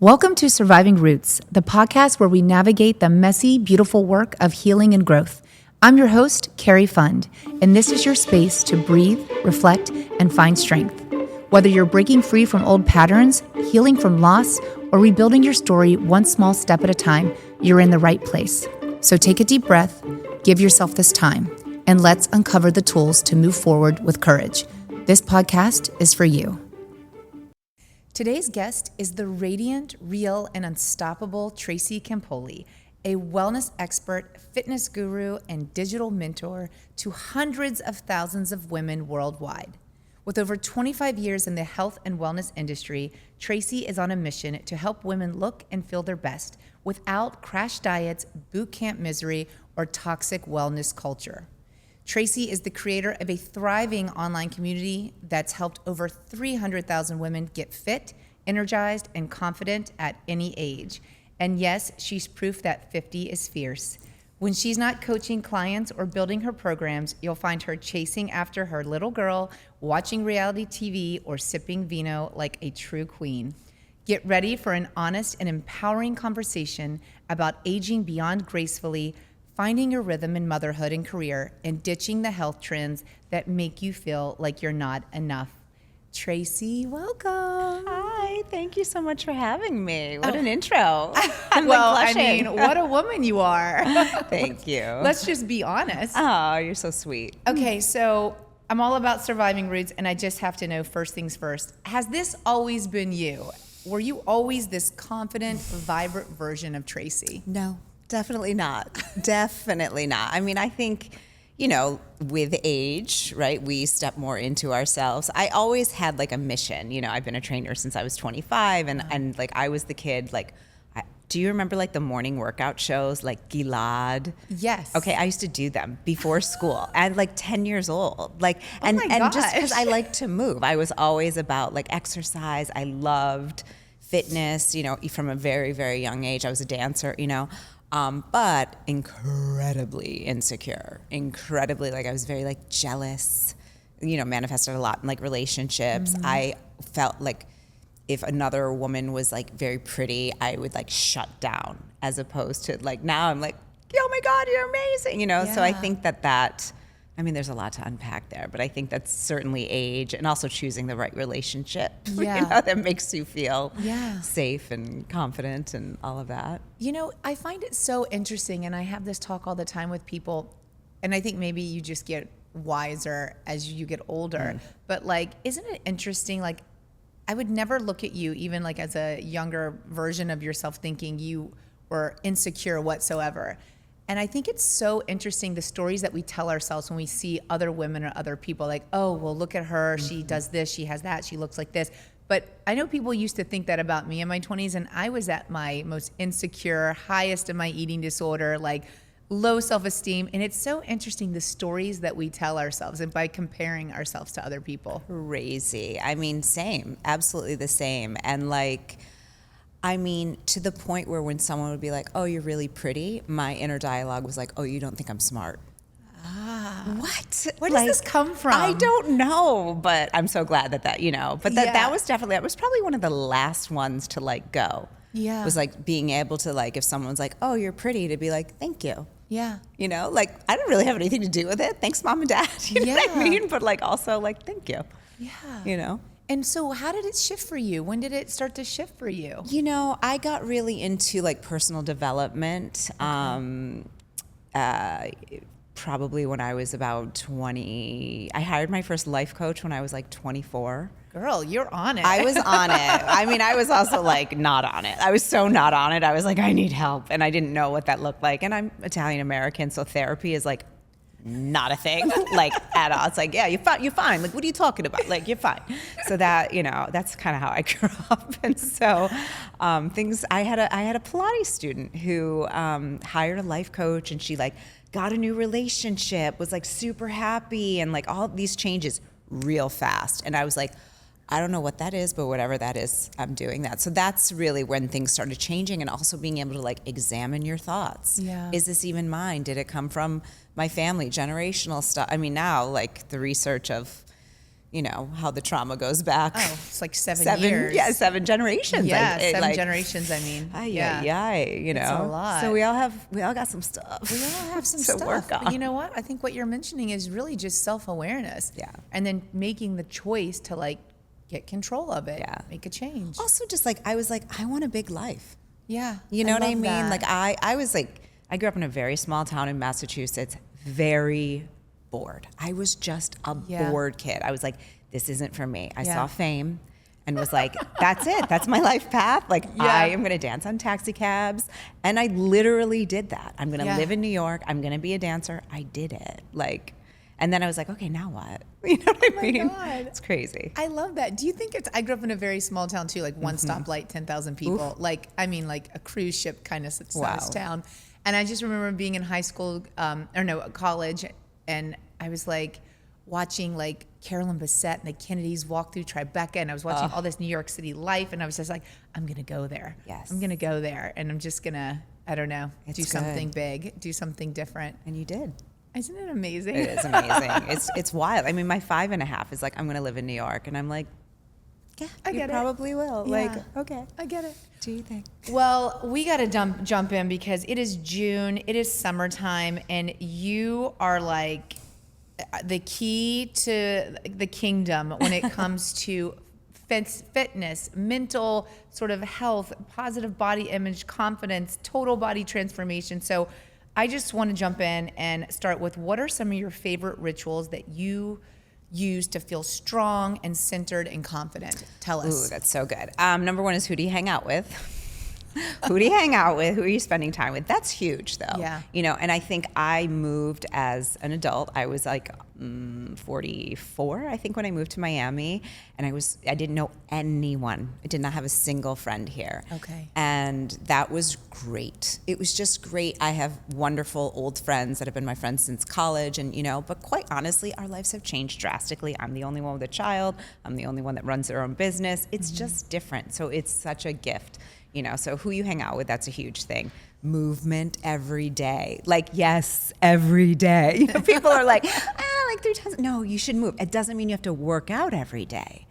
Welcome to Surviving Roots, the podcast where we navigate the messy, beautiful work of healing and growth. I'm your host, Cari, and this is your space to breathe, reflect, and find strength. Whether you're breaking free from old patterns, healing from loss, or rebuilding your story one small step at a time, you're in the right place. So take a deep breath, give yourself this time, and let's uncover the tools to move forward with courage. This podcast is for you. Today's guest is the radiant, real, and unstoppable Tracy Campoli, a wellness expert, fitness guru, and digital mentor to hundreds of thousands of women worldwide. With over 25 years in the health and wellness industry, Tracy is on a mission to help women look and feel their best without crash diets, boot camp misery, or toxic wellness culture. Tracy is the creator of a thriving online community that's helped over 300,000 women get fit, energized, and confident at any age. And yes, she's proof that 50 is fierce. When she's not coaching clients or building her programs, you'll find her chasing after her little girl, watching reality TV, or sipping vino like a true queen. Get ready for an honest and empowering conversation about aging beyond gracefully, finding your rhythm in motherhood and career, and ditching the health trends that make you feel like you're not enough. Tracy, welcome. Hi, thank you so much for having me. What an intro. I'm Well, like I blushing. mean, what a woman you are. Thank you. Let's just be honest. Oh, you're so sweet. Okay, so I'm all about surviving roots, and I just have to know first things first. Has this always been you? Were you always this confident, vibrant version of Tracy? No, definitely not. Definitely not. I mean, I think, with age, right, we step more into ourselves. I always had like a mission. I've been a trainer since I was 25, and like I was the kid, like, do you remember like the morning workout shows like Gilad? Yes. Okay, I used to do them before school and like 10 years old. Like, Oh my and just because gosh. I like to move, I was always about like exercise. I loved fitness, from a very, very young age. I was a dancer, but incredibly insecure, like I was very like jealous, manifested a lot in like relationships. Mm-hmm. I felt like if another woman was like very pretty, I would like shut down, as opposed to like now I'm like, oh my God, you're amazing, So I Yeah. think there's a lot to unpack there, but I think that's certainly age and also choosing the right relationship, Yeah. that makes you feel Yeah. safe and confident and all of that. I find it so interesting, and I have this talk all the time with people, and I think maybe you just get wiser as you get older. But like, isn't it interesting? Like, I would never look at you, even like as a younger version of yourself, thinking you were insecure whatsoever. And I think it's so interesting, the stories that we tell ourselves when we see other women or other people, like, oh, well, look at her. She does this, she has that, she looks like this. But I know people used to think that about me in my 20s, and I was at my most insecure, highest of my eating disorder, like low self-esteem. And it's so interesting, the stories that we tell ourselves, and by comparing ourselves to other people. Crazy. I mean, same, absolutely the same. And like, to the point where when someone would be like, oh, you're really pretty, my inner dialogue was like, oh, you don't think I'm smart. What? Where does this come from? I don't know, but I'm so glad that, but Yeah. that was probably one of the last ones to like go. Yeah. Was like being able to like, if someone's like, oh, you're pretty, to be like, thank you. Yeah. Like I don't really have anything to do with it. Thanks, mom and dad. You know what I Yeah. mean? But like also like, thank you. Yeah. And so how did it shift for you? When did it start to shift for you? I got really into like personal development. Probably when I was about 20. I hired my first life coach when I was like 24. Girl, you're on it. I was on it. I was also like not on it. I was so not on it. I was like, I need help. And I didn't know what that looked like. And I'm Italian American, so therapy is like not a thing, like at all. It's like, yeah, you're fine. Like, what are you talking about? Like, you're fine. So that, that's kind of how I grew up. And so I had a Pilates student who hired a life coach, and she like got a new relationship, was like super happy, and like all these changes real fast. And I was like, I don't know what that is, but whatever that is, I'm doing that. So that's really when things started changing, and also being able to like examine your thoughts. Yeah. Is this even mine? Did it come from my family, generational stuff? Now like the research of, how the trauma goes back. Oh, it's like 7 years. Yeah, 7 generations. Yeah, 7 generations, I mean. It's a lot. So we all got some stuff. We all have some to stuff. work on. But you know what? I think what you're mentioning is really just self-awareness. Yeah. And then making the choice to like get control of it. Yeah. Make a change. Also just like, I was like, I want a big life. Yeah. You know what I mean? That. Like I was like, I grew up in a very small town in Massachusetts, very bored. I was just a bored kid. I was like, this isn't for me. I saw Fame and was like, that's it. That's my life path. Like I am going to dance on taxi cabs. And I literally did that. I'm going to live in New York. I'm going to be a dancer. I did it. Like, and then I was like, okay, now what? You know what I mean? God. It's crazy. I love that. Do you think I grew up in a very small town too, like one stoplight, 10,000 people. Oof. Like a cruise ship kind of size town. And I just remember being in high school, college, and I was like watching like Carolyn Bessette and the Kennedys walk through Tribeca, and I was watching all this New York City life, and I was just like, I'm gonna go there. Yes. I'm gonna go there, and I'm just gonna, I don't know, do something big, do something different. And you did. Isn't it amazing? It is amazing. It's wild. I mean, my 5.5 is like, I'm gonna live in New York, and I'm like, yeah, I get it. Probably will. Yeah. Like, okay, I get it. Do you think? Well, we got to jump in because it is June, it is summertime, and you are like the key to the kingdom when it comes to fitness, mental sort of health, positive body image, confidence, total body transformation. So I just want to jump in and start with, what are some of your favorite rituals that you use to feel strong and centered and confident? Tell us. Ooh, that's so good. Number one is, who do you hang out with? Who do you hang out with? Who are you spending time with? That's huge, though. Yeah. And I think I moved as an adult. I was like 44, I think, when I moved to Miami, and I didn't know anyone. I did not have a single friend here. Okay. And that was great. It was just great. I have wonderful old friends that have been my friends since college, and but quite honestly, our lives have changed drastically. I'm the only one with a child. I'm the only one that runs their own business. It's just different. So it's such a gift. So who you hang out with, that's a huge thing. Movement every day. Like, yes, every day. People are like, like 3 times. No, you should move. It doesn't mean you have to work out every day.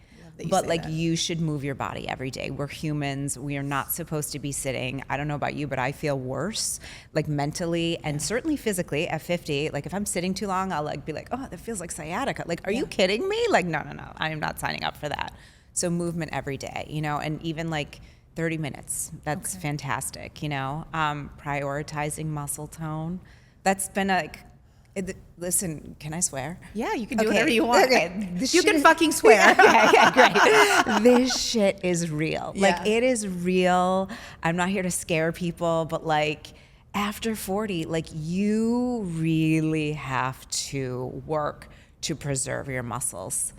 But like, you should move your body every day. We're humans. We are not supposed to be sitting. I don't know about you, but I feel worse, like mentally and certainly physically at 50. Like, if I'm sitting too long, I'll like be like, oh, that feels like sciatica. Like, are you kidding me? Like, no. I am not signing up for that. So movement every day, and even like 30 minutes. That's fantastic, prioritizing muscle tone. That's been listen, can I swear? Yeah, you can do whatever you want. Okay. You can fucking swear. Okay, great. This shit is real. Yeah. Like, it is real. I'm not here to scare people, but like, after 40, like, you really have to work to preserve your muscles.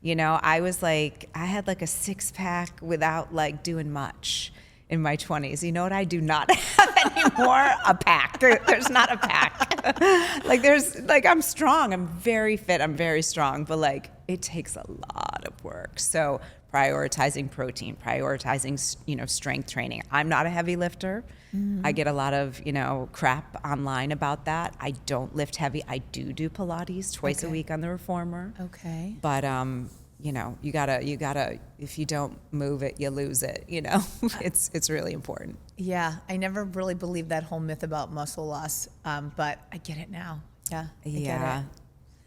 Yeah. I was like, I had like a 6-pack without like doing much in my 20s. You know what I do not have anymore? A pack. There's not a pack. Like, I'm strong. I'm very fit. I'm very strong. But like, it takes a lot of work. So prioritizing protein, prioritizing, strength training. I'm not a heavy lifter. I get a lot of, crap online about that. I don't lift heavy. I do Pilates twice a week on the reformer. Okay. But, you gotta, if you don't move it, you lose it, it's really important. Yeah. I never really believed that whole myth about muscle loss. But I get it now. Yeah. I get it.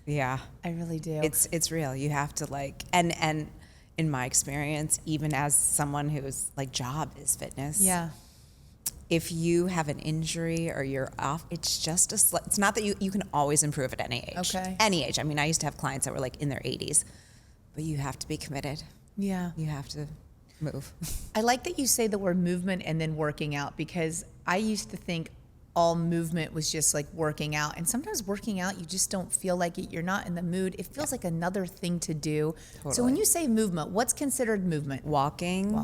Yeah. I really do. It's real. You have to and in my experience, even as someone whose like job is fitness. Yeah. If you have an injury or you're off, it's just it's not that you can always improve at any age. Okay. Any age. I mean, I used to have clients that were like in their 80s, but you have to be committed. Yeah. You have to move. I like that you say the word movement and then working out, because I used to think all movement was just like working out. And sometimes working out, you just don't feel like it. You're not in the mood. It feels like another thing to do. Totally. So when you say movement, what's considered movement? Walking.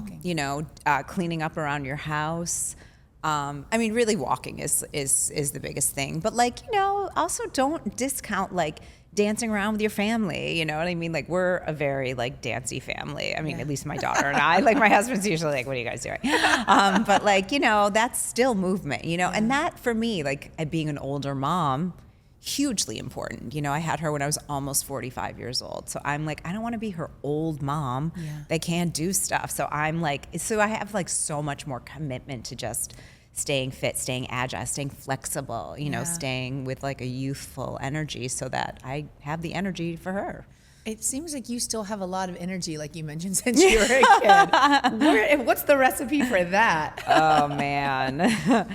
Cleaning up around your house. I mean, really walking is the biggest thing. But also don't discount dancing around with your family. You know what I mean? Like, we're a very dancey family. I mean, at least my daughter and I. My husband's usually like, what are you guys doing? But that's still movement, and that for me, being an older mom, hugely important. You know, I had her when I was almost 45 years old. So I'm like, I don't want to be her old mom that can't do stuff. So I'm like, so I have like so much more commitment to just staying fit, staying agile, staying flexible, you know, staying with like a youthful energy so that I have the energy for her. It seems like you still have a lot of energy, like you mentioned, since you were a kid. What's the recipe for that? Oh, man.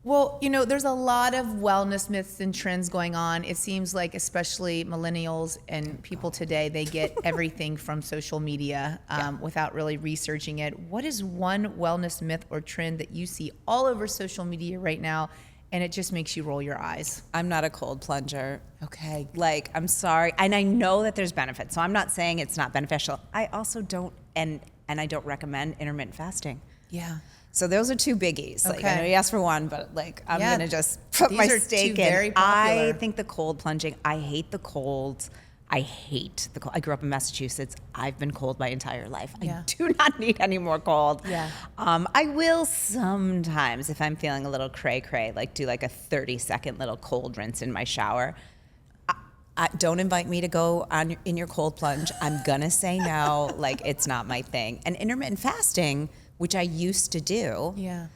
Well, you know, there's a lot of wellness myths and trends going on. It seems like especially millennials and people today, they get everything from social media without really researching it. What is one wellness myth or trend that you see all over social media right now and it just makes you roll your eyes? I'm not a cold plunger. Okay. Like, I'm sorry. And I know that there's benefits. So I'm not saying it's not beneficial. I also don't, and I don't recommend intermittent fasting. Yeah. So those are two biggies. Like, I know you asked for one, but like, I'm going to just put These my are stake two in. very popular. I think the cold plunging, I hate the cold. I hate the cold. I grew up in Massachusetts. I've been cold my entire life. I do not need any more cold. Yeah. I will sometimes, if I'm feeling a little cray-cray, like do like a 30-second little cold rinse in my shower. Don't invite me to go in your cold plunge. I'm gonna say no. Like, it's not my thing. And intermittent fasting, which I used to do. Yeah.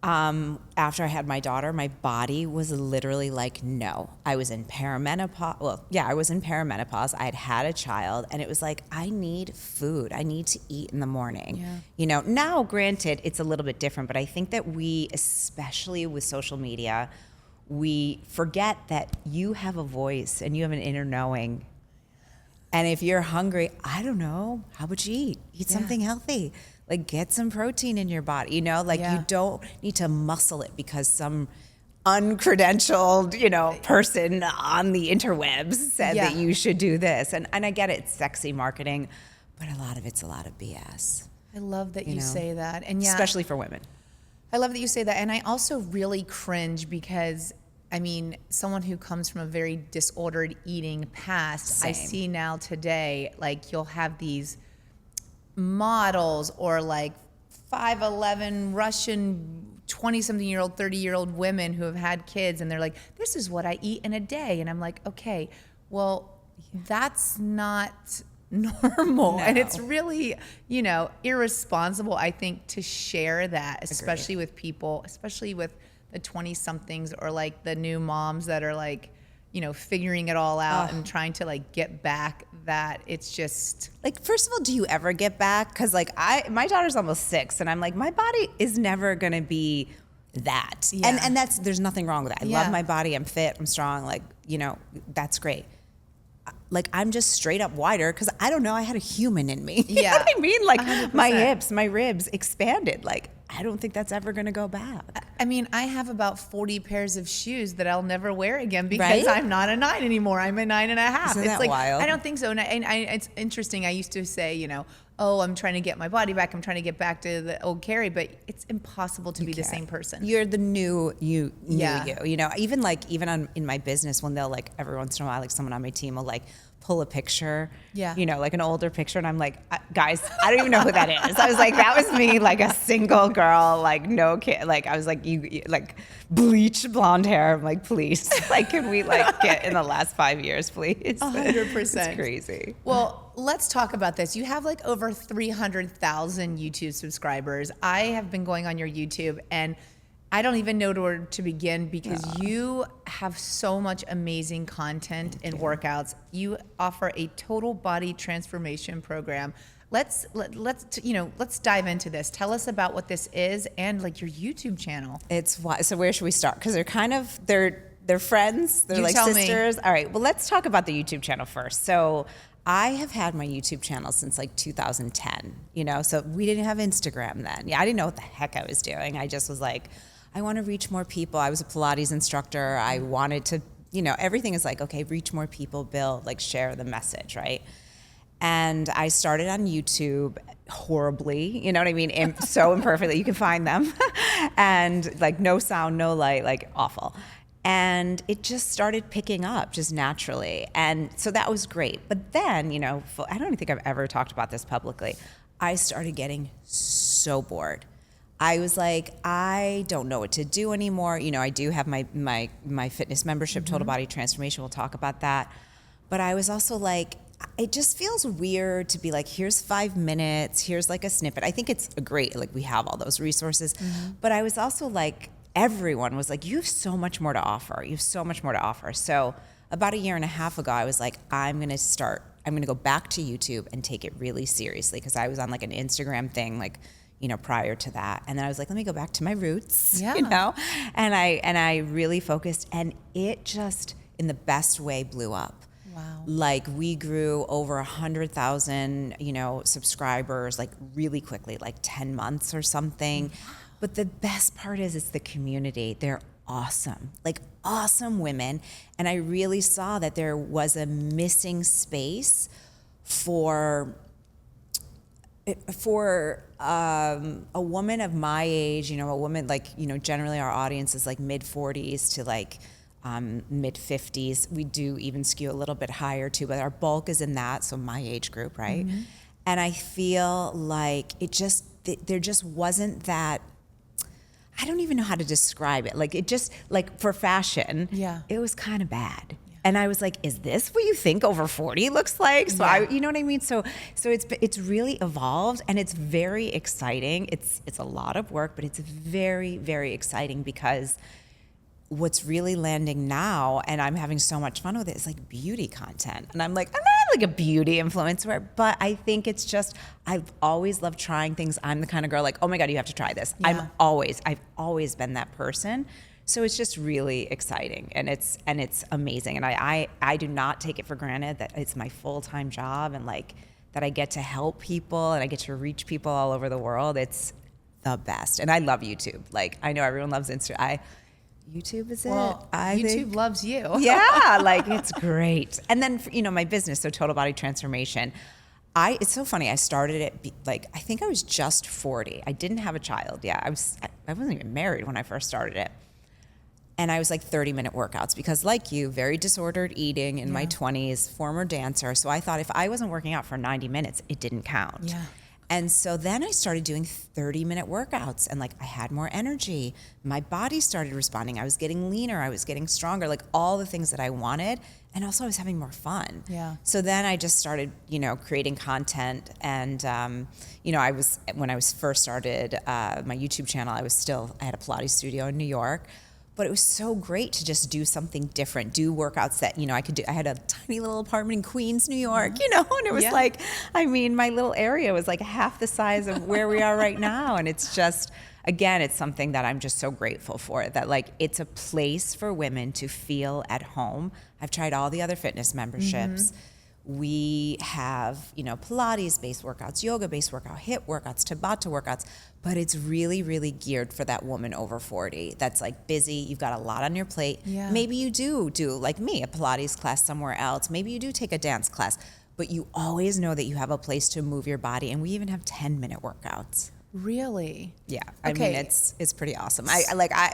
After I had my daughter, my body was literally like, no. I was in perimenopause. Well, yeah, I was in perimenopause. I had a child, and it was like, I need food. I need to eat in the morning. Yeah. You know, now, granted, it's a little bit different, but I think that we, especially with social media, we forget that you have a voice and you have an inner knowing. And if you're hungry, I don't know, how about you eat? Eat something healthy. Like, get some protein in your body, you know? Like, you don't need to muscle it because some uncredentialed, you know, person on the interwebs said that you should do this. And I get it, it's sexy marketing, but a lot of it's a lot of BS. I love that you say that. And especially for women. I love that you say that. And I also really cringe because, I mean, someone who comes from a very disordered eating past, I see now today, like, you'll have these models or like 5'11" Russian 20-something-year-old, 30-year-old women who have had kids, and they're like, this is what I eat in a day. And I'm like, okay, well, that's not normal. No. And it's really, you know, irresponsible, I think, to share that, especially with people, especially with the 20-somethings or like the new moms that are like, you know, figuring it all out and trying to like get back, that it's just like, first of all, do you ever get back? Because like my daughter's almost 6, and I'm like, my body is never gonna be that. And there's nothing wrong with that. I love my body. I'm fit. I'm strong. Like, you know, that's great. Like, I'm just straight up wider because I don't know, I had a human in me. You know what I mean? Like 100%. My hips, my ribs expanded. Like, I don't think that's ever gonna go back. I mean, I have about 40 pairs of shoes that I'll never wear again because I'm not a 9 anymore. I'm a 9.5. Isn't it's that like, wild? I don't think so. And it's interesting. I used to say, you know, oh, I'm trying to get my body back. I'm trying to get back to the old Cari, but it's impossible to be the same person. You're the new you. You know, even in my business, when they'll like, every once in a while, like someone on my team will like pull a picture, you know, like an older picture, and I'm like, guys, I don't even know who that is. I was like, that was me, like a single girl, like no kid. Like, I was like, you like bleach blonde hair. I'm like, please, like, can we like get in the last 5 years, please? 100%. It's crazy. Well, let's talk about this. You have like over 300,000 YouTube subscribers. I have been going on your YouTube, and I don't even know where to begin because you have so much amazing content and workouts. You offer a total body transformation program. Let's dive into this. Tell us about what this is and like your YouTube channel. So where should we start? Because they're friends. They're like sisters. All right. Well, let's talk about the YouTube channel first. So I have had my YouTube channel since like 2010. You know, so we didn't have Instagram then. Yeah, I didn't know what the heck I was doing. I just was like, I want to reach more people. I was a Pilates instructor. I wanted to, you know, everything is like, okay, reach more people, build, like share the message, right? And I started on YouTube horribly, you know what I mean? So imperfectly, you can find them. And like no sound, no light, like awful. And it just started picking up just naturally. And so that was great. But then, you know, I don't think I've ever talked about this publicly. I started getting so bored. I was like, I don't know what to do anymore. You know, I do have my fitness membership, Total Body Transformation. We'll talk about that. But I was also like, it just feels weird to be like, here's 5 minutes, here's like a snippet. I think it's great, like we have all those resources. But I was also like, everyone was like, you have so much more to offer. You have so much more to offer. So about 1.5 years ago, I was like, I'm going to go back to YouTube and take it really seriously, because I was on like an Instagram thing, like, you know, prior to that. And then I was like, let me go back to my roots, you know? And I really focused, and it just, in the best way, blew up. Wow. Like we grew over 100,000, you know, subscribers, like really quickly, like 10 months or something. But the best part is it's the community. They're awesome, like awesome women. And I really saw that there was a missing space for a woman of my age, you know, a woman like, you know, generally our audience is like mid 40s to like mid 50s. We do even skew a little bit higher too, but our bulk is in that. So my age group, right? And I feel like there just wasn't that, I don't even know how to describe it. Like it just, like for fashion, it was kind of bad. And I was like, is this what you think over 40 looks like? So you know what I mean? So it's really evolved, and it's very exciting. It's a lot of work, but it's very, very exciting, because what's really landing now, and I'm having so much fun with it, is like beauty content. And I'm like, I'm not like a beauty influencer, but I think it's just, I've always loved trying things. I'm the kind of girl like, oh my God, you have to try this. I've always been that person. So it's just really exciting, and it's amazing. And I do not take it for granted that it's my full-time job, and like that I get to help people and I get to reach people all over the world. It's the best. And I love YouTube. Like I know everyone loves Instagram. YouTube is it? Well, YouTube loves you. Yeah, like it's great. And then, you know, my business, so Total Body Transformation. It's so funny. I started it like, I think I was just 40. I didn't have a child. Yeah, I wasn't even married when I first started it. And I was like 30-minute workouts, because like you, very disordered eating in my 20s, former dancer. So I thought if I wasn't working out for 90 minutes, it didn't count. Yeah. And so then I started doing 30-minute workouts, and like I had more energy. My body started responding. I was getting leaner. I was getting stronger, like all the things that I wanted. And also I was having more fun. Yeah. So then I just started, you know, creating content. And, you know, when I was first started my YouTube channel, I had a Pilates studio in New York. But it was so great to just do something different, do workouts that, you know, I could do. I had a tiny little apartment in Queens, New York, you know, and it was like, I mean, my little area was like half the size of where we are right now. And it's just, again, it's something that I'm just so grateful for, that like it's a place for women to feel at home. I've tried all the other fitness memberships. We have, you know, Pilates-based workouts, yoga-based workout, HIIT workouts, Tabata workouts, but it's really, really geared for that woman over 40 that's like busy. You've got a lot on your plate. Yeah. Maybe you do like me, a Pilates class somewhere else. Maybe you do take a dance class, but you always know that you have a place to move your body. And we even have 10-minute workouts. Really? Yeah. I mean, it's pretty awesome.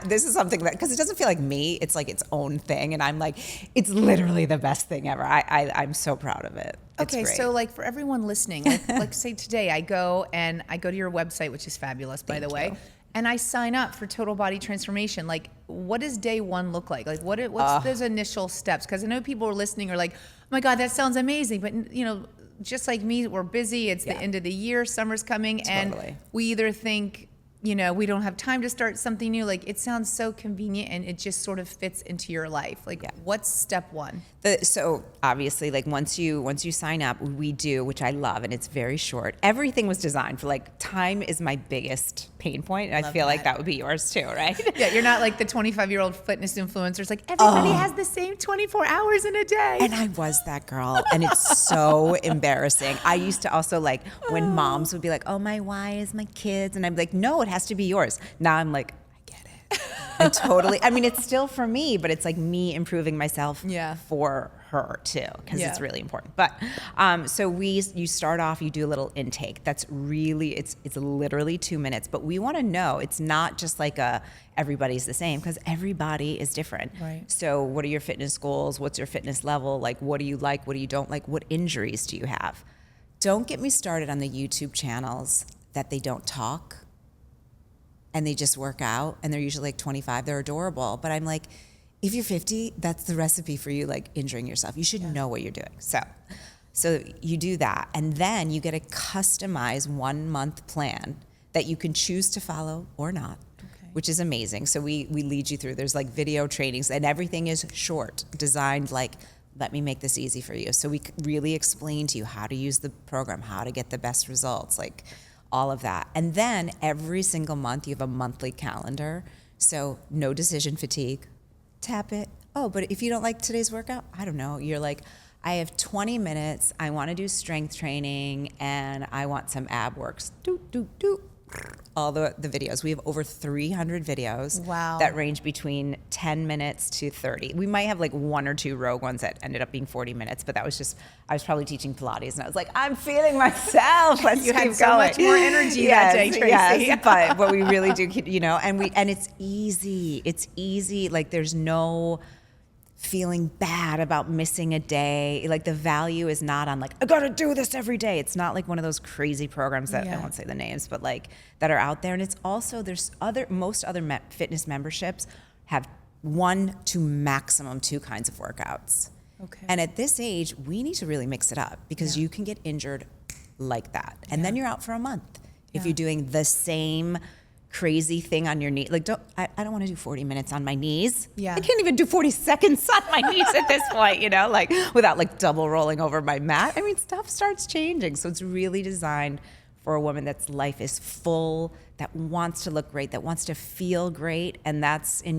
This is something that, because it doesn't feel like me, it's like its own thing. And I'm like, it's literally the best thing ever. I'm so proud of it. It's okay. great. So like for everyone listening, like say today I go to your website, which is fabulous, by the way, and I sign up for Total Body Transformation. Like what does day one look like? Like what's those initial steps? Because I know people are listening are like, oh my God, that sounds amazing. But you know, just like me, we're busy. It's the end of the year, summer's coming, and we either think, you know, we don't have time to start something new. Like it sounds so convenient, and it just sort of fits into your life. Like what's step one? So obviously, like once you sign up, we do, which I love, and it's very short. Everything was designed for like, time is my biggest pain point, and I feel like that would be yours too, right? Yeah, you're not like the 25-year-old fitness influencers. Like everybody has the same 24 hours in a day. And I was that girl, and it's so embarrassing. I used to also like when moms would be like, "Oh my, why is my kids?" And I'm like, "No, it has to be yours." Now I'm like, I get it. And totally. I mean, it's still for me, but it's like me improving myself for her too, because it's really important. But so you start off, you do a little intake. That's really, it's literally 2 minutes. But we want to know, it's not just like everybody's the same, because everybody is different. Right. So what are your fitness goals? What's your fitness level? Like, what do you like? What do you don't like? What injuries do you have? Don't get me started on the YouTube channels that they don't talk. and they just work out, and they're usually like 25. They're adorable. But I'm like, if you're 50, that's the recipe for you like injuring yourself. You should know what you're doing. So you do that, and then you get a customized 1 month plan that you can choose to follow or not, which is amazing. So we lead you through. There's like video trainings, and everything is short, designed like, let me make this easy for you. So we really explain to you how to use the program, how to get the best results, like all of that. And then every single month you have a monthly calendar. So no decision fatigue. Tap it. Oh, but if you don't like today's workout, I don't know. You're like, I have 20 minutes. I want to do strength training and I want some ab works. All the videos. We have over 300 videos that range between 10 minutes to 30. We might have like 1 or 2 rogue ones that ended up being 40 minutes, but that was just, I was probably teaching Pilates and I was like, I'm feeling myself. Let's keep going. You had so much more energy that day, Tracy. Yes, but we really do, and it's easy. It's easy. Like there's no feeling bad about missing a day. Like the value is not on like, I gotta do this every day. It's not like one of those crazy programs that I won't say the names, but like that are out there. And it's also, most other fitness memberships have 1 to maximum 2 kinds of workouts. Okay. And at this age, we need to really mix it up because you can get injured like that. And then you're out for a month if you're doing the same crazy thing on your knee. Like, I don't want to do 40 minutes on my knees. I can't even do 40 seconds on my knees at this point, like without like double rolling over my mat. I mean, stuff starts changing. So it's really designed for a woman that's life is full, that wants to look great, that wants to feel great. And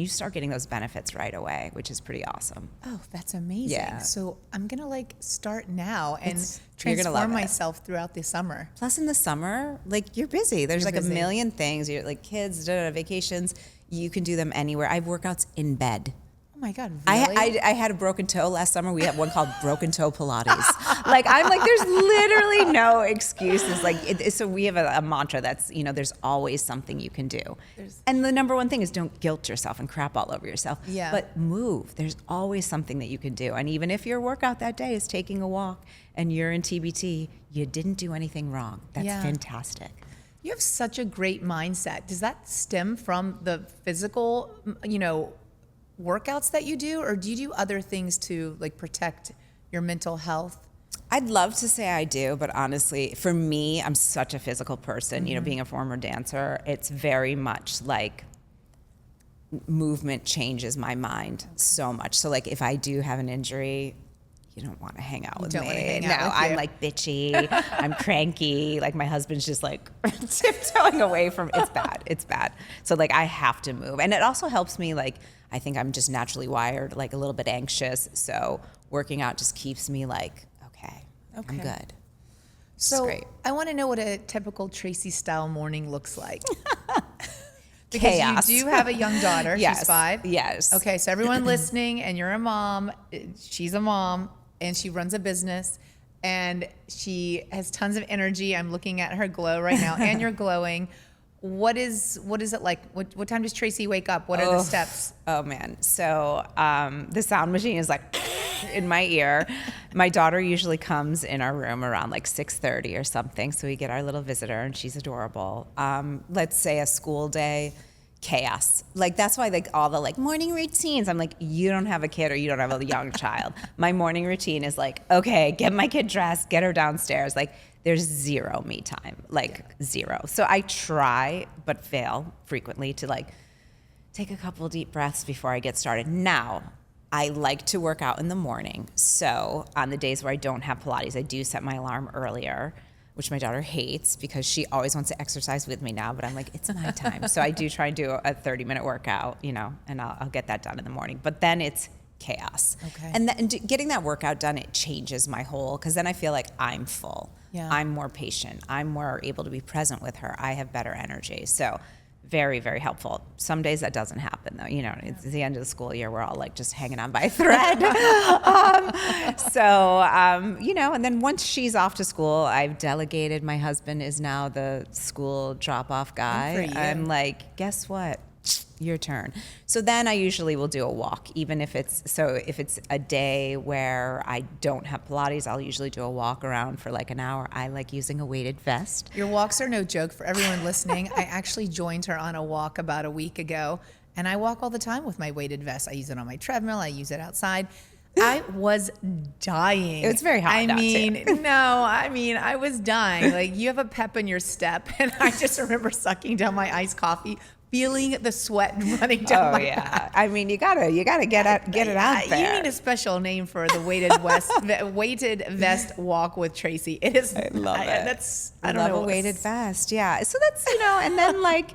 you start getting those benefits right away, which is pretty awesome. Oh, that's amazing. Yeah. So I'm going to like start now and transform myself throughout the summer. Plus in the summer, like you're busy. There's a million things. You're like kids, vacations. You can do them anywhere. I have workouts in bed. Oh my God, really? I had a broken toe last summer. We had one called Broken Toe Pilates. I'm like, there's literally no excuses. So we have a mantra that's, there's always something you can do. And the number one thing is don't guilt yourself and crap all over yourself. Yeah. But move. There's always something that you can do. And even if your workout that day is taking a walk and you're in TBT, you didn't do anything wrong. That's fantastic. You have such a great mindset. Does that stem from the physical, workouts that you do, or do you do other things to like protect your mental health? I'd love to say I do, but honestly, for me, I'm such a physical person. Being a former dancer, it's very much like movement changes my mind so much. So like if I do have an injury, you don't want to hang out with me. I'm like bitchy. I'm cranky. Like my husband's just like tiptoeing away from. It's bad. So like I have to move, and it also helps me. Like I think I'm just naturally wired, like a little bit anxious. So working out just keeps me like, okay. I'm good. So great. I want to know what a typical Tracy style morning looks like. Because Chaos. you do have a young daughter. Yes. She's 5. Yes. Okay, so everyone listening, and you're a mom. She's a mom, and she runs a business, and she has tons of energy. I'm looking at her glow right now, and you're glowing. What is it like? What time does Tracy wake up? What are the steps? Oh man. So the sound machine is like in my ear. My daughter usually comes in our room around like 6:30 or something. So we get our little visitor, and she's adorable. Let's say a school day, chaos. Like that's why like all the like morning routines. I'm like, you don't have a kid or you don't have a young child. My morning routine is like, okay, get my kid dressed, get her downstairs. Like there's zero me time, like zero. So I try, but fail frequently to like take a couple deep breaths before I get started. Now, I like to work out in the morning. So on the days where I don't have Pilates, I do set my alarm earlier, which my daughter hates because she always wants to exercise with me now, but I'm like, it's my time. So I do try and do a 30-minute workout, and I'll get that done in the morning. But then it's chaos. Okay. And getting that workout done, it changes my whole, because then I feel like I'm full. Yeah. I'm more patient. I'm more able to be present with her. I have better energy. So very, very helpful. Some days that doesn't happen though. It's the end of the school year. We're all like just hanging on by a thread. And then once she's off to school, I've delegated. My husband is now the school drop-off guy. I'm like, guess what? Your turn. So then I usually will do a walk, even if it's a day where I don't have Pilates, I'll usually do a walk around for like an hour. I like using a weighted vest. Your walks are no joke for everyone listening. I actually joined her on a walk about a week ago, and I walk all the time with my weighted vest. I use it on my treadmill. I use it outside. I was dying. It was very hot. I was dying. Like, you have a pep in your step, and I just remember sucking down my iced coffee, feeling the sweat running down my back. I mean, you gotta get it out there. You need a special name for the weighted vest walk with Tracy. It is. I love it. I don't know. A weighted vest. Yeah. So that's and then like.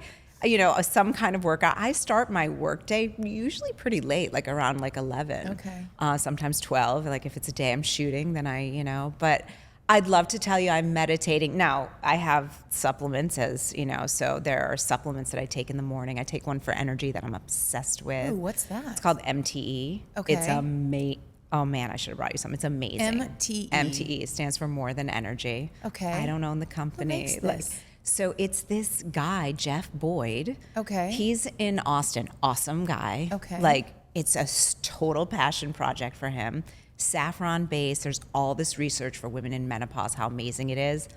Some kind of workout. I start my work day usually pretty late, like around like 11. Okay. Sometimes 12. Like if it's a day I'm shooting, then but I'd love to tell you I'm meditating. Now, I have supplements so there are supplements that I take in the morning. I take one for energy that I'm obsessed with. Ooh, what's that? It's called MTE. Okay. It's oh man, I should have brought you some. It's amazing. MTE. MTE stands for More Than Energy. Okay. I don't own the company. Who makes this? So it's this guy, Jeff Boyd. Okay. He's in Austin. Awesome guy. Okay. Like, it's a total passion project for him. Saffron based. There's all this research for women in menopause, how amazing it is.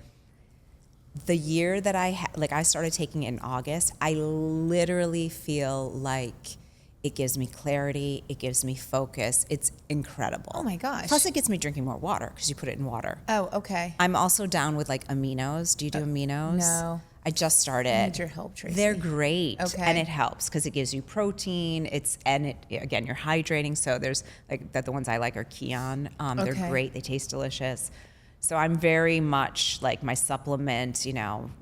The year that I started taking it in August, I literally feel like it gives me clarity. It gives me focus. It's incredible. Oh my gosh. Plus it gets me drinking more water because you put it in water. Oh, okay. I'm also down with like aminos. Do you do aminos? No. I just started. I need your help, Tracy. They're great. Okay. And it helps because it gives you protein. Again, you're hydrating. So there's the ones I like are Kion. They're great. They taste delicious. So I'm very much like my supplement,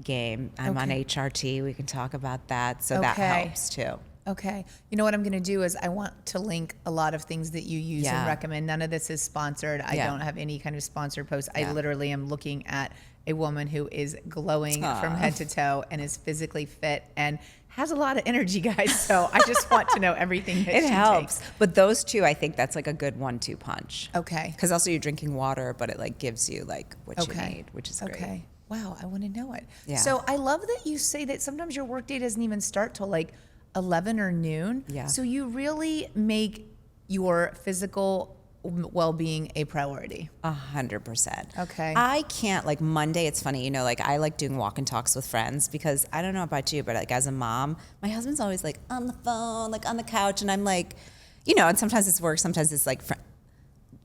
game. I'm on HRT. We can talk about that. So that helps too. Okay. You know what I'm going to do is I want to link a lot of things that you use and recommend. None of this is sponsored. I don't have any kind of sponsored post. I literally am looking at a woman who is glowing from head to toe and is physically fit and has a lot of energy, guys. So I just want to know everything that it she helps. takes. But those two, I think that's like a good 1-2 punch. Okay. Because also you're drinking water, but it like gives you like what you need, which is great. Okay. Wow. I want to know it. Yeah. So I love that you say that sometimes your workday doesn't even start till like 11 or noon. Yeah. So you really make your physical well-being a priority. 100%. Okay. I can't, like Monday, it's funny, I like doing walk and talks with friends because I don't know about you, but like as a mom, my husband's always like on the phone, like on the couch. And I'm like, and sometimes it's work, sometimes it's like,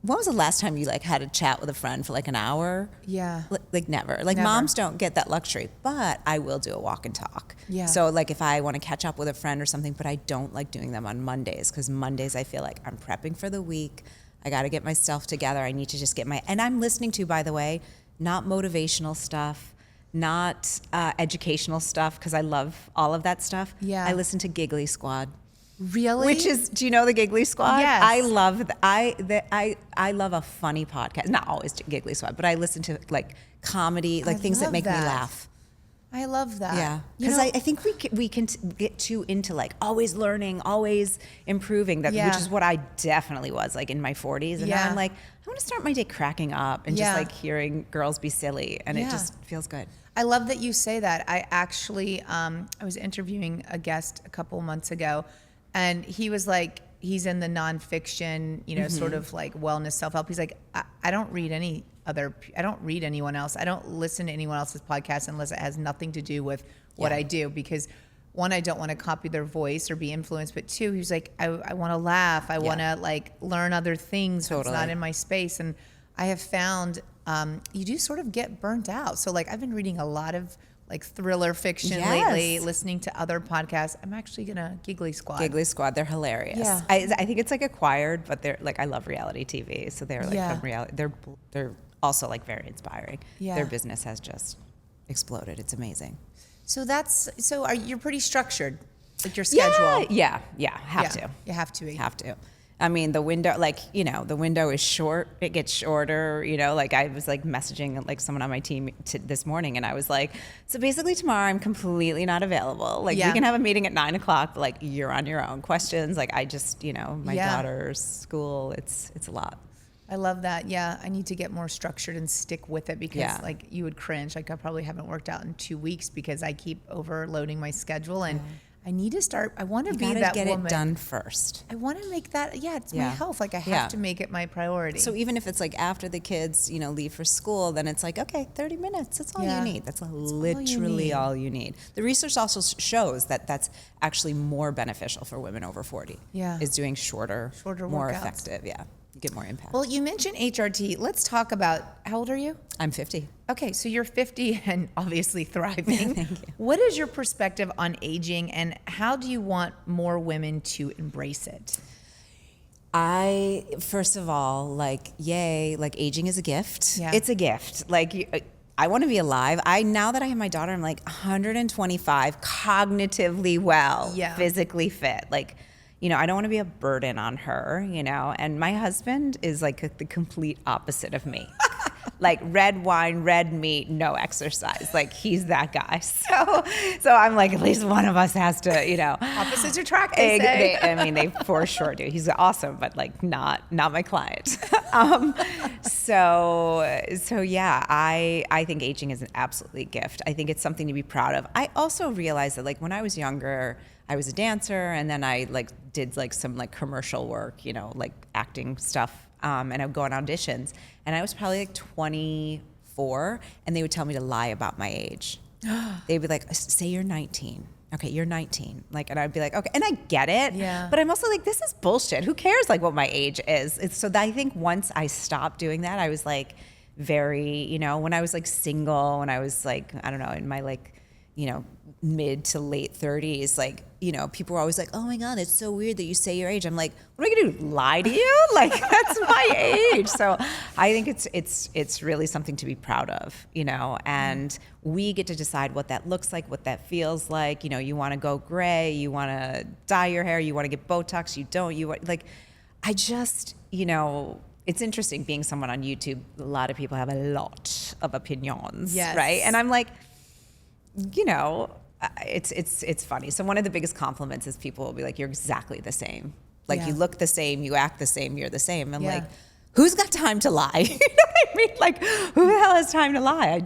when was the last time you like had a chat with a friend for like an hour? Yeah. Like never. Like Never. Moms don't get that luxury, but I will do a walk and talk. Yeah. So like if I want to catch up with a friend or something, but I don't like doing them on Mondays because Mondays I feel like I'm prepping for the week. I got to get myself together. I need to just and I'm listening to, by the way, not motivational stuff, not educational stuff because I love all of that stuff. Yeah. I listen to Giggly Squad. Really? Which is, do you know the Giggly Squad? Yes. I love I love a funny podcast. Not always Giggly Squad, but I listen to like comedy, like things that make me laugh. I love that. Yeah, because I think we can get too into like always learning, always improving. Which is what I definitely was like in my 40s, and now I'm like, I want to start my day cracking up and just like hearing girls be silly, and it just feels good. I love that you say that. I actually, I was interviewing a guest a couple months ago, and he was like, he's in the nonfiction, sort of like wellness, self-help. He's like, I don't read I don't read anyone else. I don't listen to anyone else's podcast unless it has nothing to do with what I do, because one, I don't want to copy their voice or be influenced, but two, he's like, I want to laugh. I want to like learn other things that's not in my space. And I have found you do sort of get burnt out. So like I've been reading a lot of like thriller fiction lately, listening to other podcasts. I'm actually gonna Giggly Squad. Giggly Squad, they're hilarious. Yeah. I think it's like acquired, but they're like, I love reality TV, so they're like from reality. They're also like very inspiring. Yeah. Their business has just exploded. It's amazing. So you're pretty structured, like your schedule. Yeah. Have to. You have to be. Have to. I mean, the window, the window is short. It gets shorter, like I was like messaging like someone on my team this morning, and I was like, so basically tomorrow I'm completely not available. Like we can have a meeting at 9:00, but like you're on your own. Questions. Like I just, my daughter's school, it's a lot. I love that. Yeah, I need to get more structured and stick with it because like you would cringe. Like I probably haven't worked out in 2 weeks because I keep overloading my schedule, and I need to start. I want to be gotta that get woman. it done first. I want to make that. Yeah, it's my Yeah. health. Like I have Yeah. to make it my priority. So even if it's like after the kids, leave for school, then it's like, okay, 30 minutes. That's all Yeah. you need. That's all you literally need. all you need. The research also shows that that's actually more beneficial for women over 40. Yeah. Is doing shorter more workouts. effective. Yeah. You get more impact. Well, you mentioned HRT. Let's talk about, how old are you? I'm 50. Okay, so you're 50 and obviously thriving. Thank you. What is your perspective on aging, and how do you want more women to embrace it? First of all, yay, aging is a gift. Yeah. It's a gift. I want to be alive. Now that I have my daughter, I'm 125, cognitively well, Yeah. physically fit. I don't want to be a burden on her, and my husband is the complete opposite of me. Red wine, red meat, no exercise. He's that guy. So I'm at least one of us has to, Opposites attract, they say. they for sure do. He's awesome, but not my client. So yeah, I think aging is an absolutely gift. I think it's something to be proud of. I also realized that when I was younger, I was a dancer, and then I did some commercial work, acting stuff, and I would go on auditions, and I was probably 24, and they would tell me to lie about my age. They'd be like, say you're 19. Okay, you're 19. And I'd be like, okay, and I get it. Yeah. But I'm also this is bullshit. Who cares what my age is? So that I think once I stopped doing that, I was very, when I was single, when I was I don't know, in my mid to late 30s, people were always oh my God, it's so weird that you say your age. I'm what am I gonna do? Lie to you? That's my age. So I think it's really something to be proud of, and we get to decide what that looks like, what that feels like. You want to go gray, you want to dye your hair, you want to get Botox, you don't, I just, it's interesting being someone on YouTube. A lot of people have a lot of opinions, Yes. right? And I'm it's funny. So one of the biggest compliments is people will be you're exactly the same. Yeah. You look the same, you act the same, you're the same. I'm Yeah. who's got time to lie? You know what I mean? Who the hell has time to lie?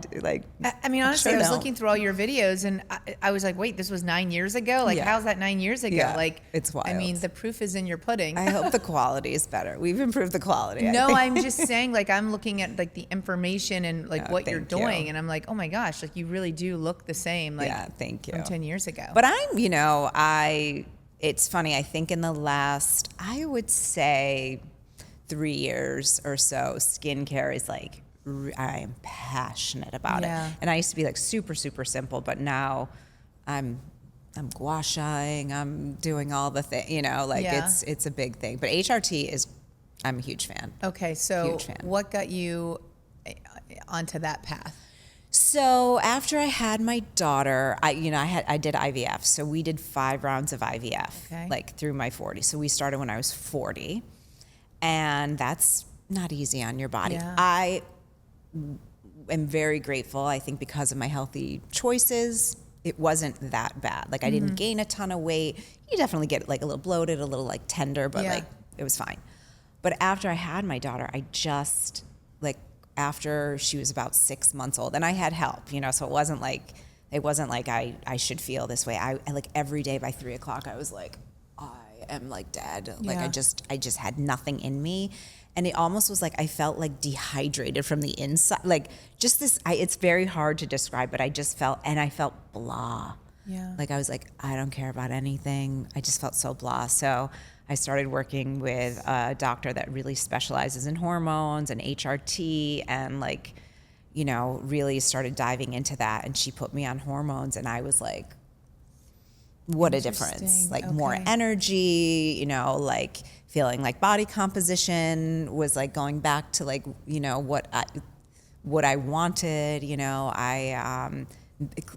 I mean, honestly, sure I was don't. looking through all your videos, and I was wait, this was 9 years ago? Yeah. How's that 9 years ago? Yeah, it's wild. I mean, the proof is in your pudding. I hope the quality is better. We've improved the quality. No, I'm just saying, I'm looking at the information and what you're thank doing, you. and I'm oh my gosh, you really do look the same. Yeah, thank you. From 10 years ago. But it's funny. I think in the last, I would say 3 years or so, skincare is I am passionate about Yeah. it. And I used to be super, super simple, but now I'm gua shaing, I'm doing all the things, Yeah. it's a big thing. But HRT I'm a huge fan. Okay, so Huge fan. what got you onto that path? So after I had my daughter, I did IVF. So we did 5 rounds of IVF, Okay. through my 40s. So we started when I was 40, and that's not easy on your body. Yeah. I am very grateful. I think because of my healthy choices, it wasn't that bad. I didn't gain a ton of weight. You definitely get a little bloated, a little tender, but Yeah. it was fine. But after I had my daughter, I just after she was about 6 months old, and I had help, so it wasn't I should feel this way. I every day by 3 o'clock, I was I am dead. Yeah. I just had nothing in me. And it almost was I felt dehydrated from the inside. Just this, it's very hard to describe, but I felt blah. Yeah. I was I don't care about anything. I just felt so blah. So I started working with a doctor that really specializes in hormones and HRT, and really started diving into that. And she put me on hormones, and I was what a difference. More Okay. energy, feeling body composition was going back to what I wanted, I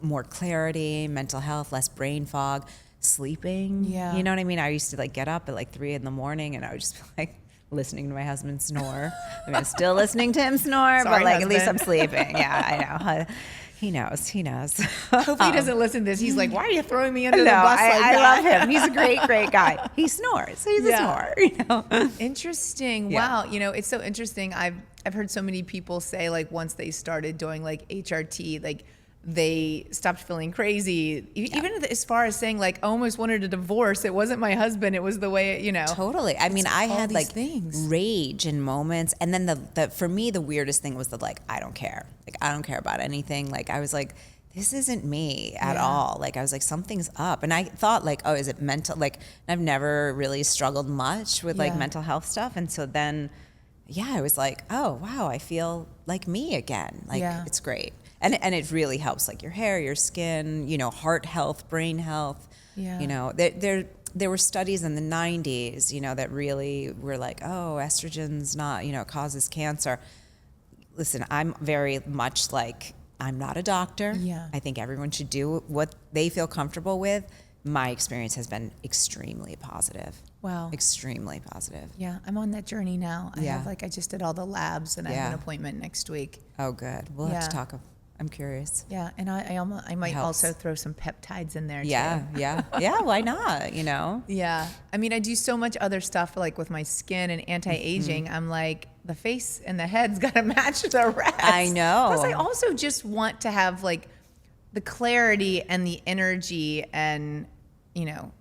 more clarity, mental health, less brain fog, sleeping. Yeah. You know what I mean? I used to get up at 3 a.m, and I would just be listening to my husband snore. I mean, I'm still listening to him snore, Sorry, but at least I'm husband. sleeping. Yeah, I know. He knows. Hope he doesn't listen to this. He's why are you throwing me under No, the bus I that? love him. He's a great guy. He snores. He's a snorer. Interesting. Yeah. Wow. It's so interesting. I've heard so many people say once they started doing HRT, they stopped feeling crazy. Even as far as saying like, I almost wanted a divorce. It wasn't my husband. It was the way, Totally. I mean, I had like things. rage in moments. And then the for me, the weirdest thing was like, I don't care. Like, I don't care about anything. Like, I was like, this isn't me at all. Like, I was like, something's up. And I thought like, oh, is it mental? Like, I've never really struggled much with like mental health stuff. And so then, I was like, oh, wow, I feel like me again. Like, it's great. And it really helps, like your hair, your skin, heart health, brain health. Yeah. There were studies in the 90s, that really were like, oh, estrogen's not, it causes cancer. Listen, I'm very much like, I'm not a doctor. Yeah. I think everyone should do what they feel comfortable with. My experience has been extremely positive. Wow. Extremely positive. Yeah, I'm on that journey now. I just did all the labs and I have an appointment next week. Oh, good. We'll have to talk. I'm curious. Yeah, and I might also throw some peptides in there too. Yeah. Why not? Yeah, I mean, I do so much other stuff like with my skin and anti-aging. Mm-hmm. I'm like, the face and the head's got to match the rest. I know. Plus, I also just want to have like the clarity and the energy, and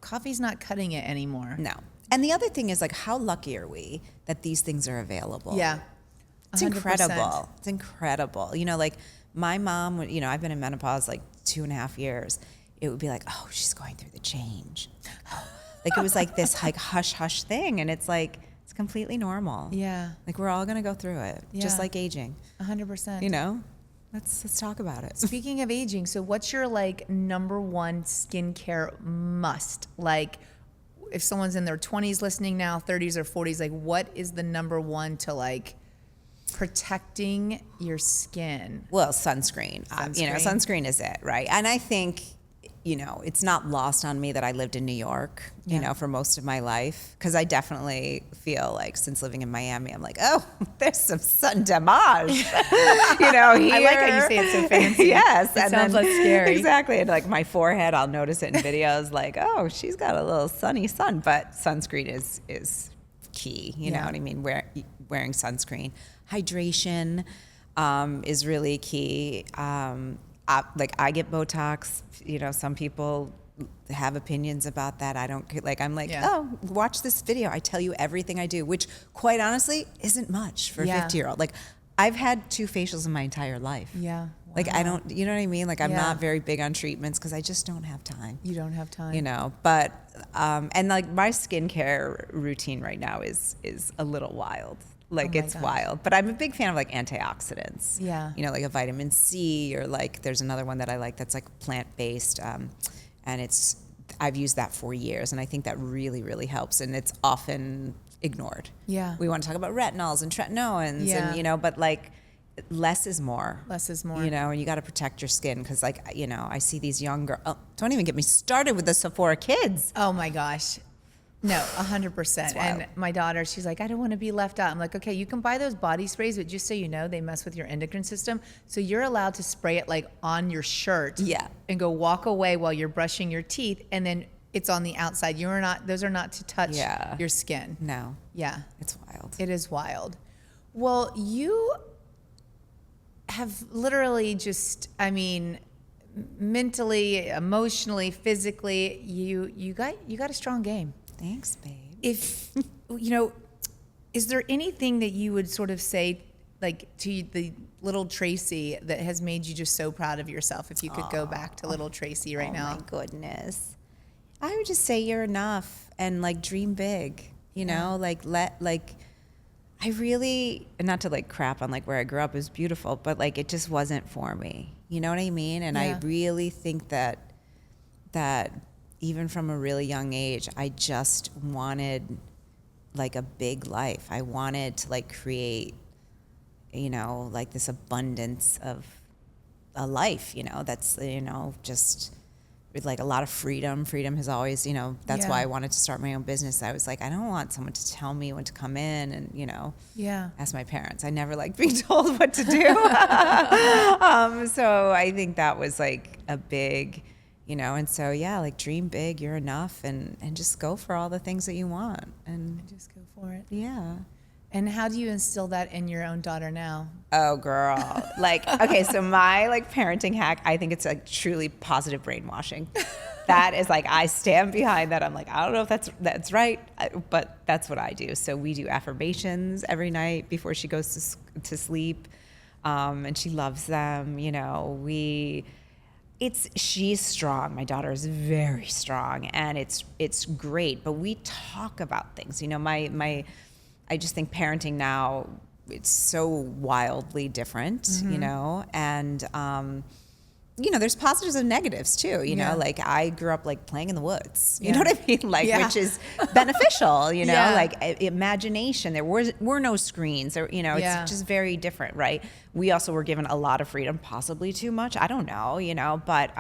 coffee's not cutting it anymore. No. And the other thing is like, how lucky are we that these things are available? Yeah, 100%. It's incredible. It's incredible. Like. My mom, I've been in menopause like 2.5 years. It would be like, oh, she's going through the change. Like it was like this like hush hush thing, and it's like it's completely normal. Yeah, like we're all gonna go through it, just like aging. 100%. Let's talk about it. Speaking of aging, so what's your like number one skincare must? Like, if someone's in their 20s listening now, 30s or 40s, like what is the number one to like protecting your skin? Well, sunscreen. Sunscreen is it, right? And I think, it's not lost on me that I lived in New York, for most of my life. Because I definitely feel like since living in Miami, I'm like, oh, there's some sun damage. Here. I like how you say it so fancy. Yes. It sounds less scary. Exactly. And like my forehead, I'll notice it in videos like, oh, she's got a little sunny sun. But sunscreen is key. You know what I mean? Wearing sunscreen. Hydration is really key. I get Botox. Some people have opinions about that. I don't like. I'm like, oh, watch this video. I tell you everything I do, which quite honestly isn't much for a 50-year-old. Like, I've had 2 facials in my entire life. Yeah. Wow. Like I don't, you know what I mean? Like I'm not very big on treatments because I just don't have time. You don't have time. But and like my skincare routine right now is a little wild. Like it's wild, but I'm a big fan of like antioxidants. Yeah. Like a vitamin C, or like there's another one that I like that's like plant-based. And I've used that for years, and I think that really, really helps, and it's often ignored. Yeah. We want to talk about retinols and tretinoins and, but like less is more. Less is more. And you got to protect your skin because like, I see these younger, don't even get me started with the Sephora kids. Oh my gosh. No, 100%. And my daughter, she's like, I don't want to be left out. I'm like, okay, you can buy those body sprays, but just so you know, they mess with your endocrine system. So you're allowed to spray it like on your shirt and go walk away while you're brushing your teeth. And then it's on the outside. Those are not to touch your skin. No. Yeah. It's wild. It is wild. Well, you have literally just, mentally, emotionally, physically, you got a strong game. Thanks, babe. If, is there anything that you would sort of say, like, to the little Tracy that has made you just so proud of yourself? If you could go back to little Tracy right now. Oh, my goodness. I would just say you're enough and, like, dream big, I really, not to, like, crap on, like, where I grew up is beautiful, but, like, it just wasn't for me. You know what I mean? And I really think that even from a really young age, I just wanted like a big life. I wanted to like create, like this abundance of a life, that's, just with like a lot of freedom. Freedom has always, that's why I wanted to start my own business. I was like, I don't want someone to tell me when to come in and, ask my parents. I never liked being told what to do. So I think that was like a big, and so, like dream big, you're enough, and just go for all the things that you want. And just go for it. Yeah. And how do you instill that in your own daughter now? Oh, girl. Like, okay, so my like parenting hack, I think it's like truly positive brainwashing. That is like, I stand behind that. I'm like, I don't know if that's right, but that's what I do. So we do affirmations every night before she goes to sleep. And she loves them, you know, she's strong. My daughter is very strong, and it's great, but we talk about things, you know, I just think parenting now, it's so wildly different, you know, and, you know, there's positives and negatives too, you know, like I grew up like playing in the woods, you know what I mean? Like, which is beneficial, you know, like imagination, there were no screens or, you know, it's just very different, right? We also were given a lot of freedom, possibly too much. I don't know, you know, but,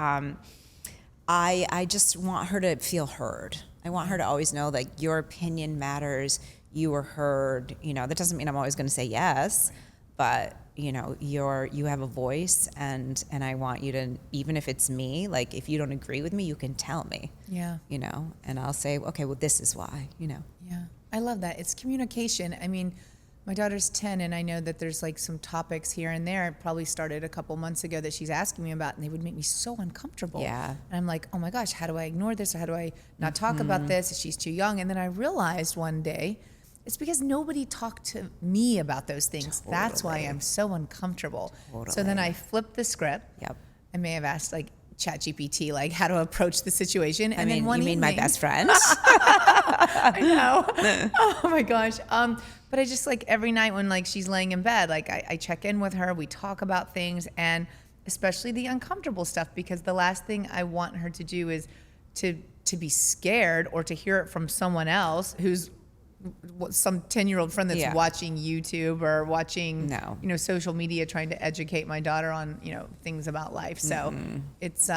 I just want her to feel heard. I want her to always know like your opinion matters. You were heard, you know, that doesn't mean I'm always going to say yes, but you know, you have a voice, and I want you to, even if it's me, like if you don't agree with me, you can tell me. Yeah. You know, and I'll say, okay, well, this is why, you know. Yeah. I love that. It's communication. I mean, my daughter's 10, and I know that there's like some topics here and there, probably started a couple months ago, that she's asking me about, and they would make me so uncomfortable. Yeah. And I'm like, oh my gosh, how do I ignore this? Or how do I not talk about this? She's too young. And then I realized one day, it's because nobody talked to me about those things. Totally. That's why I'm so uncomfortable. Totally. So then I flipped the script. Yep. I may have asked like ChatGPT, like how to approach the situation. And then one evening, my best friend? I know. Oh my gosh. But I just like every night when like she's laying in bed, like I check in with her, we talk about things, and especially the uncomfortable stuff, because the last thing I want her to do is to be scared or to hear it from someone else who's some 10-year-old friend that's watching YouTube or watching, you know, social media, trying to educate my daughter on, you know, things about life. So it's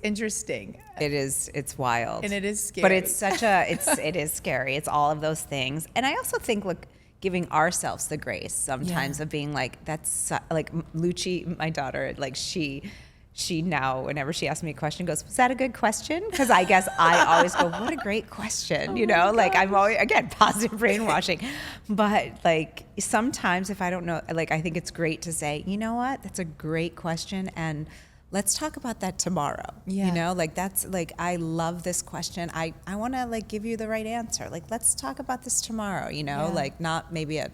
interesting. It's wild. And it is scary. But it is scary. It's all of those things. And I also think, look, giving ourselves the grace sometimes of being like, that's like Lucci, my daughter, like she now, whenever she asks me a question, goes, was that a good question? Because I guess I always go, what a great question, you know? Like I'm always, again, positive brainwashing. But like sometimes if I don't know, like I think it's great to say, you know what, that's a great question, and let's talk about that tomorrow. You know, like that's like, I love this question. I want to like give you the right answer. Like, let's talk about this tomorrow, you know, like not maybe at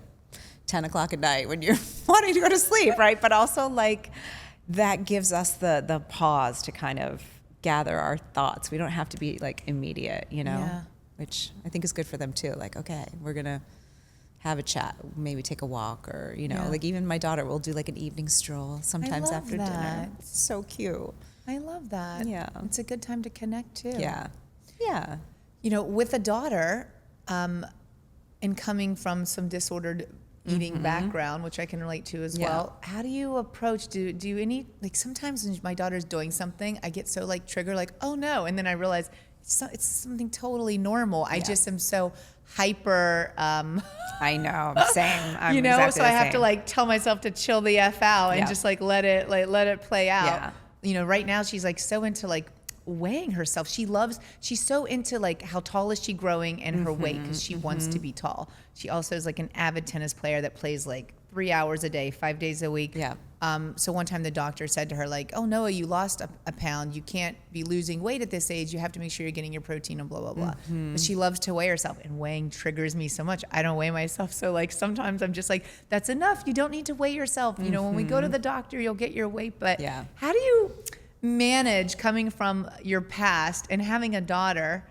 10 o'clock at night when you're wanting to go to sleep, right? But also like, that gives us the pause to kind of gather our thoughts. We don't have to be like immediate, you know, which I think is good for them too. Like, okay, we're going to have a chat, maybe take a walk, or, you know, like even my daughter will do like an evening stroll sometimes after dinner. It's so cute. I love that. Yeah. It's a good time to connect too. Yeah. Yeah. You know, with a daughter, and coming from some disordered eating background, which I can relate to as well. How do you approach, do you any, like sometimes when my daughter's doing something, I get so like triggered, like, oh no. And then I realize it's something totally normal. I just am so hyper. I know, same. I'm you know, exactly so I have to like tell myself to chill the F out and just like let it play out. Yeah. You know, right now she's like so into like weighing herself. She's so into like how tall is she growing and her weight, because she wants to be tall. She also is like an avid tennis player that plays like 3 hours a day, 5 days a week. Yeah. So one time the doctor said to her like, oh Noah, you lost a pound. You can't be losing weight at this age. You have to make sure you're getting your protein and blah, blah, blah. But she loves to weigh herself, and weighing triggers me so much. I don't weigh myself. So like sometimes I'm just like, that's enough. You don't need to weigh yourself. You know, when we go to the doctor, you'll get your weight. But how do you manage coming from your past and having a daughter,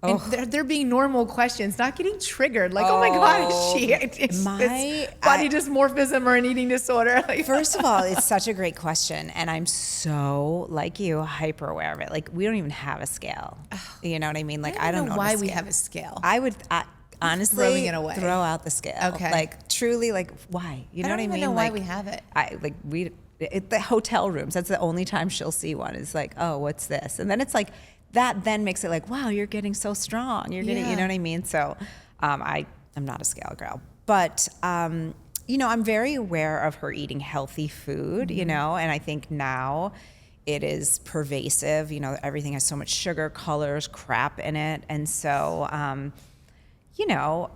and there being normal questions, not getting triggered like, oh my God, is body dysmorphism or an eating disorder? First of all, it's such a great question, and I'm so, like you, hyper aware of it. Like, we don't even have a scale. You know what I mean? Like, I don't know why we have a scale. I would honestly throwing it away. Throw out the scale. Okay. Like, truly, like, why? You know what I mean? I don't even know why we have it. The hotel rooms, that's the only time she'll see one. It's like, oh, what's this? And then it's like, that then makes it like, wow, you're getting so strong. You're getting, you know what I mean? So I'm not a scale girl. But, you know, I'm very aware of her eating healthy food, you know, and I think now it is pervasive. You know, everything has so much sugar, colors, crap in it. And so, you know,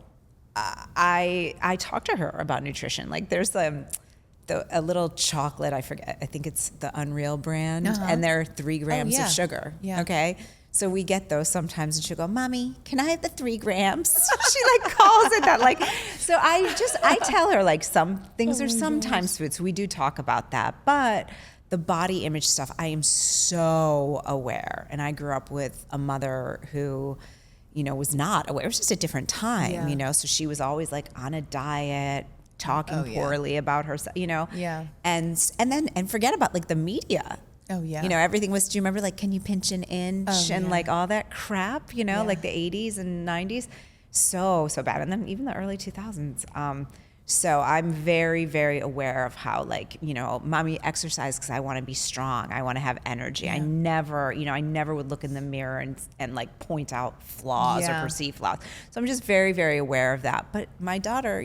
I talked to her about nutrition. Like there's a little chocolate, I forget, I think it's the Unreal brand, and they're 3 grams of sugar. Yeah. Okay. So we get those sometimes, and she'll go, "Mommy, can I have the 3 grams?" She like calls it that. Like, so I tell her like some things are sometimes food. So we do talk about that, but the body image stuff, I am so aware. And I grew up with a mother who, was not aware. It was just a different time, So she was always like on a diet, talking poorly about herself, Yeah. And forget about like the media. Oh yeah. Everything was, do you remember like, can you pinch an inch and like all that crap, like the 80s and 90s? So bad. And then even the early 2000s. So I'm very, very aware of how like, mommy exercise because I want to be strong. I want to have energy. I never would look in the mirror and like point out flaws or perceive flaws. So I'm just very, very aware of that. But my daughter,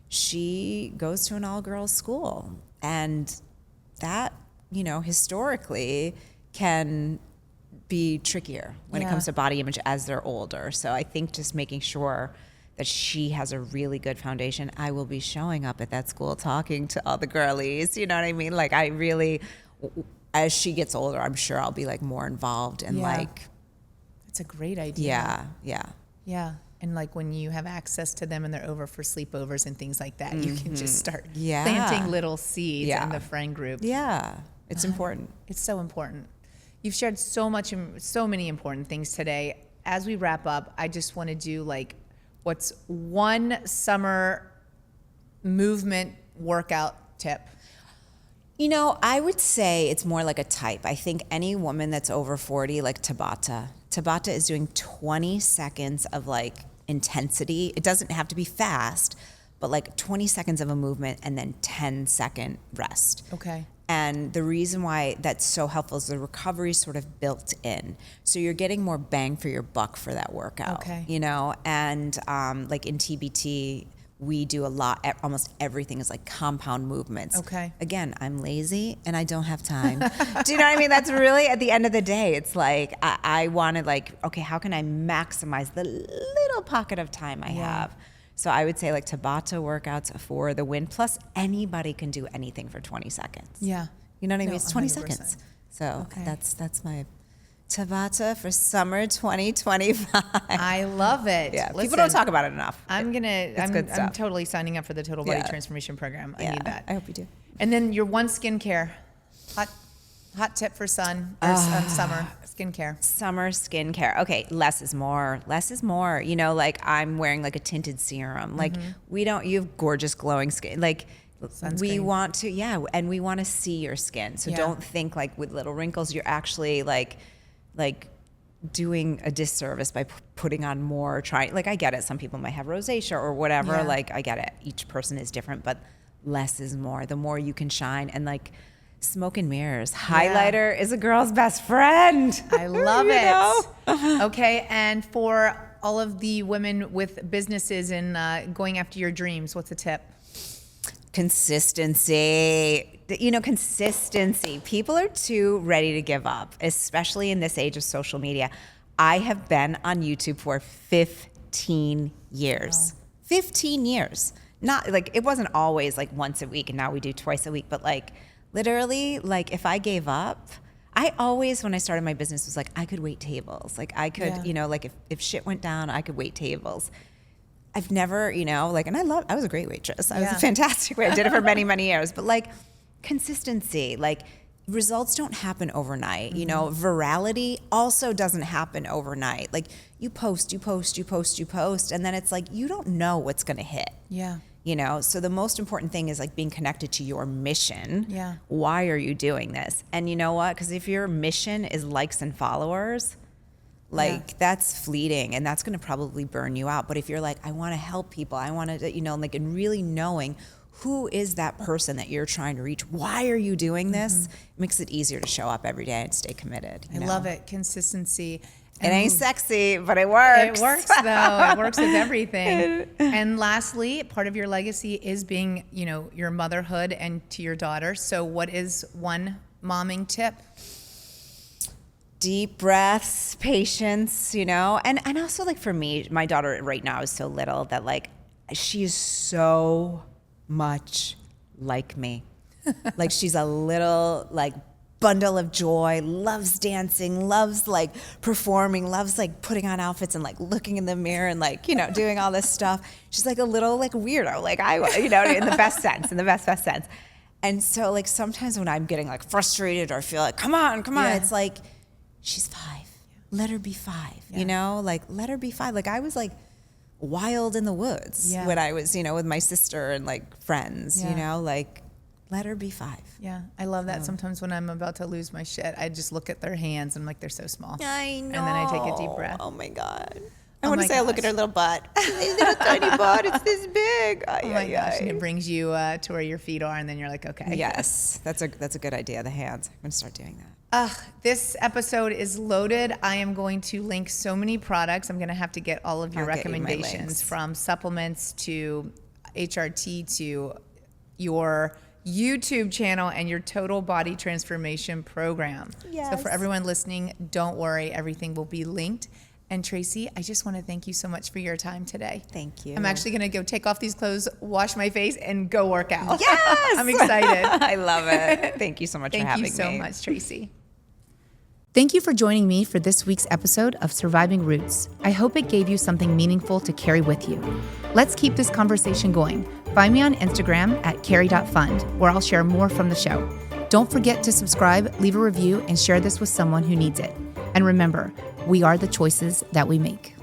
she goes to an all-girls school, and that, historically can be trickier when it comes to body image as they're older. So I think just making sure that she has a really good foundation. I will be showing up at that school talking to all the girlies, you know what I mean? Like I really, as she gets older, I'm sure I'll be like more involved and like. That's a great idea. Yeah. Yeah. And like when you have access to them and they're over for sleepovers and things like that, you can just start planting little seeds in the friend group. Yeah. It's important. It's so important. You've shared so many important things today. As we wrap up, I just want to do like, what's one summer movement workout tip? I would say it's more like a type. I think any woman that's over 40, like Tabata is doing 20 seconds of like intensity. It doesn't have to be fast, but like 20 seconds of a movement and then 10-second rest. Okay. And the reason why that's so helpful is the recovery is sort of built in. So you're getting more bang for your buck for that workout. Okay. And like in TBT, we do a lot, almost everything is like compound movements. Okay. Again, I'm lazy and I don't have time. Do you know what I mean? That's really, at the end of the day, it's like, I want to like, okay, how can I maximize the little pocket of time I have? So I would say like Tabata workouts for the win, plus anybody can do anything for 20 seconds. Yeah. You know what I mean? No, It's 20 100%. seconds. So that's my Tabata for summer 2025. I love it. Yeah, Listen, people don't talk about it enough. I'm good stuff. totally signing up for the Total Body Transformation Program. I need that. I hope you do. And then your one skincare, hot tip for summer skincare. Summer skincare. Okay, less is more. Less is more. Like I'm wearing like a tinted serum. Like you have gorgeous glowing skin. Like Sunscreen. we want to, and we want to see your skin. So don't think like with little wrinkles, you're actually like doing a disservice by putting on more, like I get it. Some people might have rosacea or whatever. Yeah. Like I get it. Each person is different, but less is more. The more you can shine and like smoke and mirrors. Highlighter is a girl's best friend. I love it. Okay. And for all of the women with businesses and going after your dreams, what's a tip? Consistency. Consistency. People are too ready to give up, especially in this age of social media. I have been on YouTube for 15 years. Wow. 15 years. Not like, it wasn't always like once a week and now we do twice a week, but like literally, like if I gave up, I always, when I started my business, was like, I could wait tables. Like I could, like if shit went down, I could wait tables. I've never, and I was a great waitress. I was a fantastic waitress. I did it for many, many years. But like consistency, like results don't happen overnight. Virality also doesn't happen overnight. Like you post, and then it's like, you don't know what's going to hit. Yeah. So the most important thing is like being connected to your mission. Yeah. Why are you doing this? And you know what? Because if your mission is likes and followers, that's fleeting and that's going to probably burn you out. But if you're like, I want to help people, I want to, and really knowing who is that person that you're trying to reach, why are you doing this? It makes it easier to show up every day and stay committed. I love it. Consistency. It ain't sexy, but it works. It works though. It works with everything. And lastly, part of your legacy is being, your motherhood and to your daughter. So what is one momming tip? deep breaths, patience, you know, and also like for me, my daughter right now is so little that like she is so much like me. Like she's a little like bundle of joy, loves dancing, loves like performing, loves like putting on outfits and like looking in the mirror and like, you know, doing all this stuff. She's like a little like weirdo, like I, you know, in the best sense, in the best sense. And so like sometimes when I'm getting like frustrated or feel like, come on, it's like, she's 5. Let her be 5, you know, like let her be 5. Like I was like wild in the woods when I was, you know, with my sister and like friends, you know, like let her be 5. Yeah, I love that. Sometimes when I'm about to lose my shit, I just look at their hands and I'm like, they're so small. I know. And then I take a deep breath. Oh my God. I want to say I look at her little butt. Little tiny butt, it's this big. Oh my gosh, and it brings you to where your feet are and then you're like, okay. Yes, that's a good idea, the hands. I'm going to start doing that. This episode is loaded. I am going to link so many products. I'm going to have to get all of your recommendations from supplements to HRT to your YouTube channel and your total body transformation program. Yes. So for everyone listening, don't worry, everything will be linked. And Tracy, I just want to thank you so much for your time today. Thank you. I'm actually going to go take off these clothes, wash my face, and go work out. Yes! I'm excited. I love it. Thank you so much for having me. Thank you so much, Tracy. Thank you for joining me for this week's episode of Surviving Roots. I hope it gave you something meaningful to carry with you. Let's keep this conversation going. Find me on Instagram at cari.fund, where I'll share more from the show. Don't forget to subscribe, leave a review, and share this with someone who needs it. And remember, we are the choices that we make.